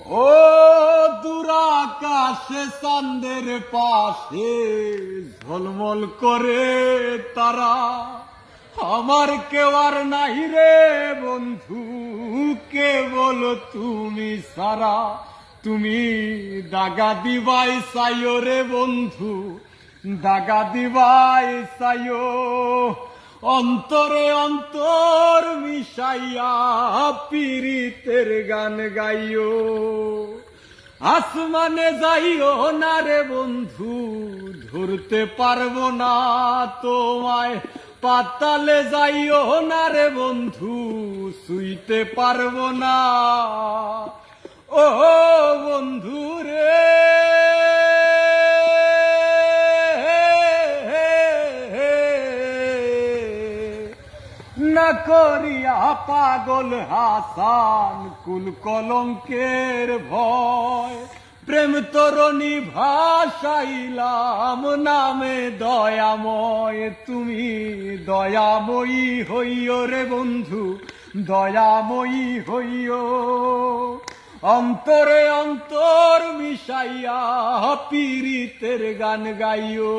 ও দুরাকাশে চাঁদের পাশে ঝলমল করে তারা, আমার কেউ আর নাই রে বন্ধু, কেবল তুমি সারা। তুমি দাগা দিবাই চাইও রে বন্ধু, দাগা দিবাই চাইও, অন্তরে অন্তর মিশাইয়া পীড়িতের গান গাইও। আসমানে যাইও না রে বন্ধু, ধরতে পারবো না তোমায়, পাতালে যাইও না রে বন্ধু, শুইতে পারবো না। ও বন্ধু রে, না করিয়া পাগল হাসান কুল কলঙ্কের ভয়, প্রেম তরণী ভাসাইলাম নামে দয়াময়। তুমি দয়াময়ী হইও রে বন্ধু, দয়াময়ী হইও, অন্তরে অন্তর মিশাইয়া পীড়িতের গান গাইও।